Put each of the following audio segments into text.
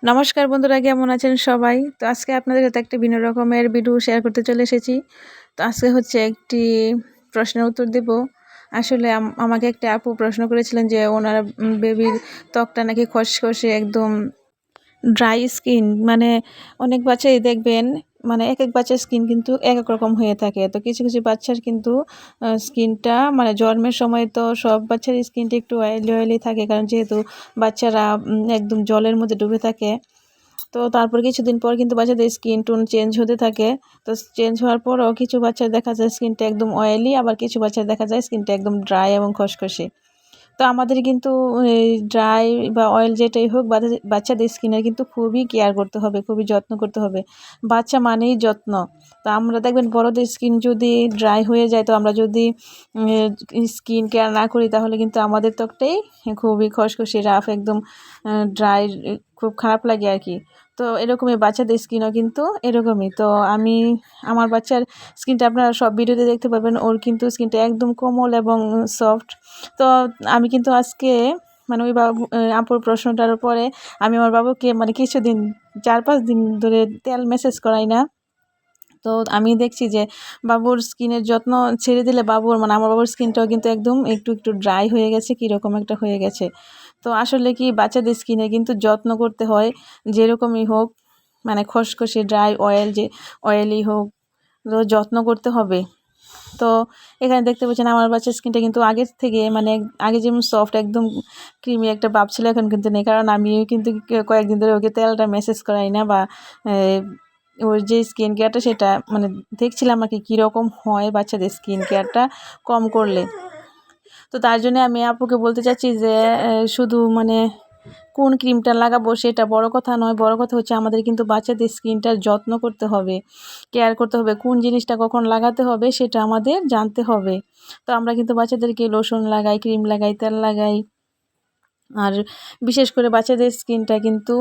নমস্কার বন্ধুরা, কেমন আছেন সবাই? তো আজকে আপনাদের সাথে একটা ভিন্ন রকমের ভিডিও শেয়ার করতে চলে এসেছি। তো আজকে হচ্ছে একটি প্রশ্নের উত্তর দেব। আসলে আমাকে একটা আপু প্রশ্ন করেছিলেন যে ওনার বেবির ত্বকটা নাকি খসখসে একদম ড্রাই স্কিন, মানে অনেক বাচ্চাই দেখবেন, মানে এক বাচ্চার স্কিন কিন্তু এক এক রকম হয়ে থাকে। তো কিছু কিছু বাচ্চার কিন্তু স্কিনটা মানে জন্মের সময় তো সব বাচ্চার স্কিনটা একটু অয়েলি অয়েলি থাকে, কারণ যেহেতু বাচ্চারা একদম জলের মধ্যে ডুবে থাকে। তো তারপর কিছুদিন পর কিন্তু বাচ্চাদের স্কিন টোন চেঞ্জ হতে থাকে। তো চেঞ্জ হওয়ার পরও কিছু বাচ্চার দেখা যায় স্কিনটা একদম অয়েলি, আবার কিছু বাচ্চার দেখা যায় স্কিনটা একদম ড্রাই এবং খসখসে। তো আমাদের কিন্তু এই ড্রাই বা অয়েল যেটাই হোক, বাচ্চাদের স্কিনের কিন্তু খুবই কেয়ার করতে হবে, খুবই যত্ন করতে হবে। বাচ্চা মানেই যত্ন। তো আমরা দেখবেন বড়দের স্কিন যদি ড্রাই হয়ে যায়, তো আমরা যদি স্কিন কেয়ার না করি, তাহলে কিন্তু আমাদের ত্বকটাই খুবই খসখসে রাফ, একদম ড্রাই, খুব খারাপ লাগে আর কি। তো এরকমই বাচ্চাদের স্কিনও কিন্তু এরকমই। তো আমার বাচ্চার স্কিনটা আপনারা সব ভিডিওতে দেখতে পাবেন, ওর কিন্তু স্কিনটা একদম কোমল এবং সফট। তো আমি কিন্তু আজকে মানে ওই আপুর প্রশ্নটার পরে আমি আমার বাবুকে মানে কিছুদিন 4-5 দিন ধরে তেল ম্যাসাজ করাই না। তো আমি দেখছি যে বাবুর স্কিনের যত্ন ছেড়ে দিলে মানে আমার বাবুর স্কিনটাও কিন্তু একদম একটু একটু ড্রাই হয়ে গেছে, কীরকম একটা হয়ে গেছে। তো আসলে কি বাচ্চাদের স্কিনে কিন্তু যত্ন করতে হয়, যেরকমই হোক, মানে খসখসে ড্রাই অয়েলি হোক, তো যত্ন করতে হবে। তো এখানে দেখতে পাচ্ছেন আমার বাচ্চার স্কিনটা কিন্তু আগের থেকে মানে আগে যেমন সফট একদম ক্রিমি একটা ভাব ছিল, এখন কিন্তু নেই, কারণ আমি কিন্তু কয়েকদিন ধরে ওকে তেলটা ম্যাসেজ করাই না, বা ওর যে স্কিন কেয়ারটা সেটা মানে দেখছিলাম আর কি কীরকম হয় বাচ্চাদের স্কিন কেয়ারটা কম করলে। তো তার জন্য আমি আপুকে বলতে চাচ্ছি যে শুধু মানে কোন ক্রিমটা লাগাবো সেটা বড় কথা নয়, বড় কথা হচ্ছে আমাদের কিন্তু বাচ্চাদের স্কিনটার যত্ন করতে হবে, কেয়ার করতে হবে, কোন জিনিসটা কখন লাগাতে হবে সেটা আমাদের জানতে হবে। তো আমরা কিন্তু বাচ্চাদেরকে লোশন লাগাই, ক্রিম লাগাই, তেল লাগাই, আর বিশেষ করে বাচ্চাদের স্কিনটা কিন্তু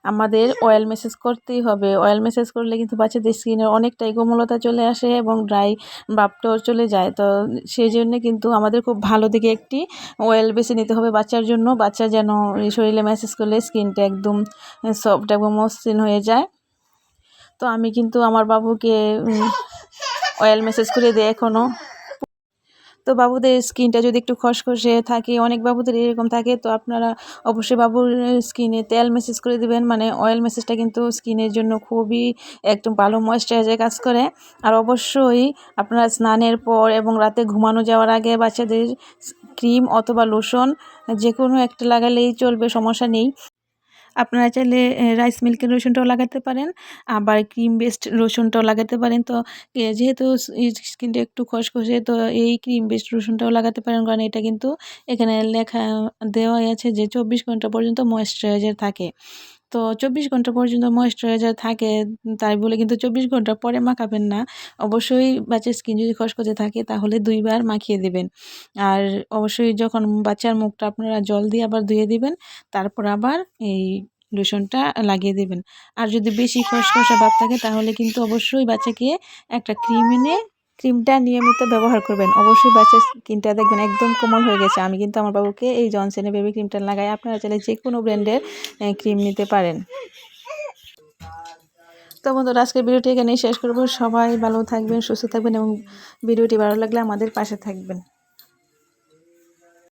আমাদের অয়েল ম্যাসাজ করতেই হবে। অয়েল ম্যাসাজ করলে কিন্তু বাচ্চাদের স্কিনের অনেকটাই কোমলতা চলে আসে এবং ড্রাই ভাবটাও চলে যায়। তো সেই জন্যে কিন্তু আমাদের খুব ভালো দিকে একটি অয়েল বেছে নিতে হবে বাচ্চার জন্য। বাচ্চা যেন এই শরীরে ম্যাসাজ করলে স্কিনটা একদম সফট এবং মসৃণ হয়ে যায়। তো আমি কিন্তু আমার বাবুকে অয়েল ম্যাসাজ করে দিই এখনও। তো বাবুদের স্কিনটা যদি একটু খসখসে থাকে, অনেক বাবুদের এরকম থাকে, তো আপনারা অবশ্যই বাবুর স্কিনে তেল ম্যাসাজ করে দিবেন। মানে অয়েল ম্যাসাজটা কিন্তু স্কিনের জন্য খুবই একদম ভালো ময়েশ্চারাইজার কাজ করে। আর অবশ্যই আপনারা স্নানের পর এবং রাতে ঘুমানো যাওয়ার আগে বাচ্চাদের ক্রিম অথবা লোশন যে কোনো একটা লাগালেই চলবে, সমস্যা নেই। আপনারা চাইলে রাইস মিল্কের লোশনটাও লাগাতে পারেন, আবার ক্রিম বেসড লোশনটাও লাগাতে পারেন। তো যেহেতু স্কিনটা একটু খসখসে, তো এই ক্রিম বেসড লোশনটাও লাগাতে পারেন, কারণ এটা কিন্তু এখানে লেখা দেওয়াই আছে যে 24 ঘন্টা পর্যন্ত ময়েশ্চারাইজার থাকে। তো 24 ঘন্টা পর্যন্ত ময়েশ্চারাইজার থাকে, তাই বলে কিন্তু 24 ঘন্টা পরে মাখাবেন না। অবশ্যই বাচ্চার স্কিন যদি খসখসে থাকে তাহলে 2 বার মাখিয়ে দেবেন। আর অবশ্যই যখন বাচ্চার মুখটা আপনারা জল দিয়ে আবার ধুয়ে দিবেন, তারপর আবার এই লোশনটা লাগিয়ে দেবেন। আর যদি বেশি খসখসে ভাব থাকে তাহলে কিন্তু অবশ্যই বাচ্চাকে একটা ক্রিম এনে ক্রিমটা নিয়মিত ব্যবহার করবেন। অবশ্যই বাচ্চার স্কিনটা দেখবেন একদম কোমল হয়ে গেছে। আমি কিন্তু আমার বাবুকে এই জনসনের বেবি ক্রিমটা লাগাই। আপনারা চাইলে যে কোনো ব্র্যান্ডের ক্রিম নিতে পারেন। তো বন্ধুরা, আজকের ভিডিওটি এখানেই শেষ করব। সবাই ভালো থাকবেন, সুস্থ থাকবেন এবং ভিডিওটি ভালো লাগলে আমাদের পাশে থাকবেন।